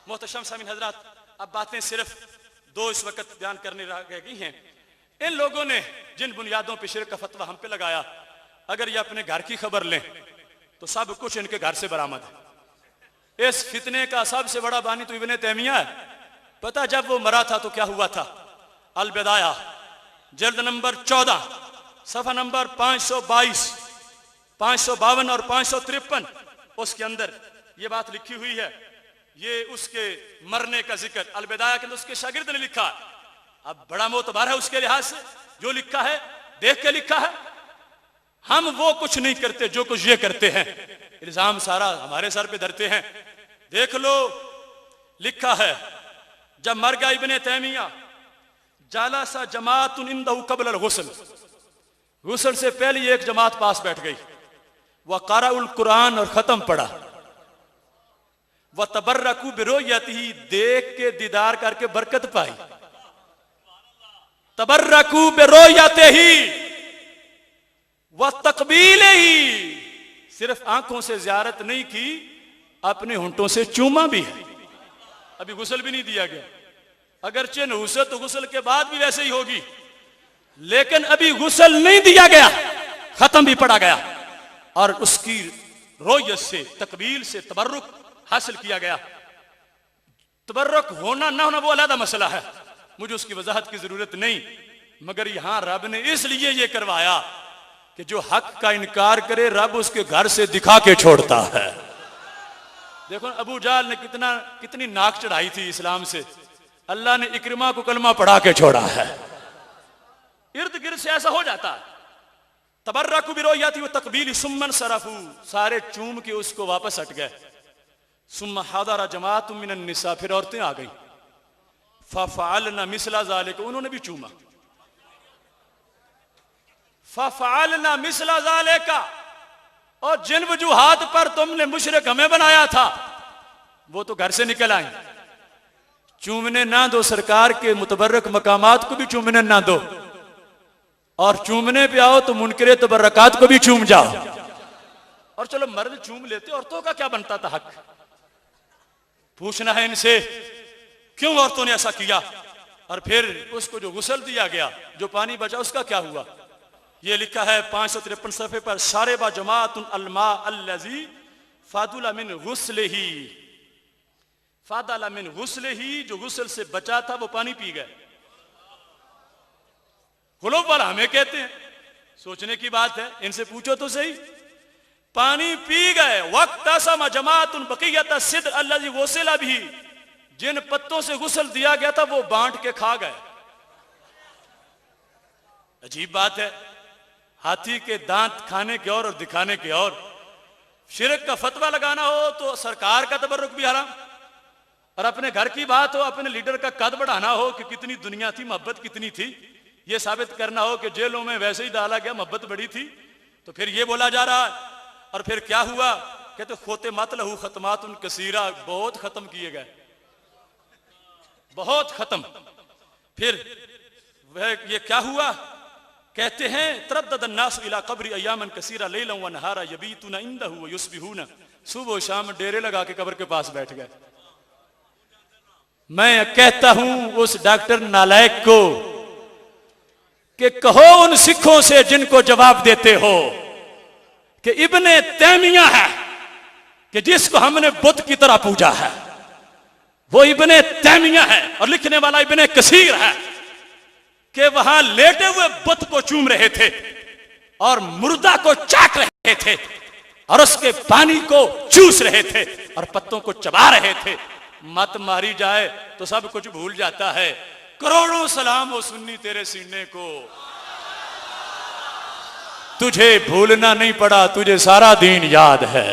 محتشم سامعین حضرات، اب باتیں صرف دو اس وقت بیان کرنے رہ گئی ہیں. ان لوگوں نے جن بنیادوں پہ شرک کا فتویٰ ہم پہ لگایا، اگر یہ اپنے گھر کی خبر لیں تو سب کچھ ان کے گھر سے برآمد ہے. اس فتنے کا سب سے بڑا بانی تو ابن تیمیہ ہے. پتہ جب وہ مرا تھا تو کیا ہوا تھا؟ البدایہ جلد نمبر 14 صفحہ نمبر 522 552 اور 553 اس کے اندر یہ بات لکھی ہوئی ہے. یہ اس کے مرنے کا ذکر البدایہ کے اندر اس کے شاگرد نے لکھا ہے. اب بڑا معتبر ہے اس کے لحاظ سے، جو لکھا ہے دیکھ کے لکھا ہے. ہم وہ کچھ نہیں کرتے جو کچھ یہ کرتے ہیں، الزام سارا ہمارے سر پہ دھرتے ہیں. دیکھ لو لکھا ہے جب مر گیا ابن تیمیہ، جالس جماعت عنده قبل الغسل، غسل سے پہلے ایک جماعت پاس بیٹھ گئی. وقرأ القرآن، اور ختم پڑھا. وتبرکوا برؤیتہ، دیکھ کے دیدار کر کے برکت پائی. تبرکوا برؤیتہ وتقبیلہ، صرف آنکھوں سے زیارت نہیں کی، اپنے ہونٹوں سے چوما بھی ہے. ابھی غسل بھی نہیں دیا گیا، اگرچہ نحوست تو غسل کے بعد بھی ویسے ہی ہوگی، لیکن ابھی غسل نہیں دیا گیا، ختم بھی پڑا گیا، اور اس کی رویت سے تقبیل سے تبرک حاصل کیا گیا. تبرک ہونا نہ ہونا وہ علیحدہ مسئلہ ہے، مجھے اس کی وضاحت کی ضرورت نہیں، مگر یہاں رب نے اس لیے یہ کروایا کہ جو حق کا انکار کرے رب اس کے گھر سے دکھا کے چھوڑتا ہے. دیکھو ابو جہل نے کتنی ناک چڑھائی تھی اسلام سے، اللہ نے اکرمہ کو کلمہ پڑھا کے چھوڑا ہے. ارد گرد سے ایسا ہو جاتا ہے. تبرکوا برؤیتہ وتقبیلہ ثم انصرفوا، سارے چوم کے اس کو واپس ہٹ گئے. ثم حضر جماعت من النساء، پھر عورتیں آ گئیں. ففعلن مثل ذلك، انہوں نے بھی چوما. ففعلن مثل ذلك، اور جن وجوہات پر تم نے مشرک ہمیں بنایا تھا وہ تو گھر سے نکل آئیں. چومنے نہ دو سرکار کے متبرک مقامات کو بھی چومنے نہ دو، اور چومنے پہ آؤ تو منکر تبرکات کو بھی چوم جاؤ. اور چلو مرد چوم لیتے، عورتوں کا کیا بنتا تھا حق؟ پوچھنا ہے ان سے کیوں عورتوں نے ایسا کیا. اور پھر اس کو جو غسل دیا گیا، جو پانی بچا، اس کا کیا ہوا؟ یہ لکھا ہے 553 صفحے پر، شاربہ جماعت الماء الذی فضل من غسلہ، فضل من غسلہ، جو غسل سے بچا تھا وہ پانی پی گئے. غلوب والا ہمیں کہتے ہیں، سوچنے کی بات ہے، ان سے پوچھو تو صحیح. پانی پی گئے. واقتسم جماعت بقیۃ الصدر الذی غسل بہ، جن پتوں سے غسل دیا گیا تھا وہ بانٹ کے کھا گئے. عجیب بات ہے، ہاتھی کے دانت کھانے کے اور دکھانے کے اور. شرک کا فتویٰ لگانا ہو تو سرکار کا تبرک بھی حرام، اور اپنے گھر کی بات ہو، اپنے لیڈر کا قد بڑھانا ہو کہ کتنی دنیا تھی، محبت کتنی تھی، یہ ثابت کرنا ہو کہ جیلوں میں ویسے ہی ڈالا گیا، محبت بڑی تھی، تو پھر یہ بولا جا رہا ہے. اور پھر کیا ہوا؟ کہتے ختمت لہ ختمات کثیرہ، بہت ختم کیے گئے، بہت ختم. پھر یہ کیا ہوا؟ کہتے ہیں تردد الناس الی قبر ایاما کثیرہ لیلا ونہارا یبیتون عندہ ویصبحون، صبح و شام ڈیرے لگا کے قبر کے پاس بیٹھ گئے. میں کہتا ہوں اس ڈاکٹر نالائق کو کہ کہو ان سکھوں سے جن کو جواب دیتے ہو کہ ابن تیمیہ ہے کہ جس کو ہم نے بت کی طرح پوجا ہے، وہ ابن تیمیہ ہے، اور لکھنے والا ابن کثیر ہے، کہ وہاں لیٹے ہوئے بت کو چوم رہے تھے اور مردہ کو چاٹ رہے تھے اور اس کے پانی کو چوس رہے تھے اور پتوں کو چبا رہے تھے. مت ماری جائے تو سب کچھ بھول جاتا ہے. کروڑوں سلام ہو سنی تیرے سینے کو، تجھے بھولنا نہیں پڑا، تجھے سارا دین یاد ہے.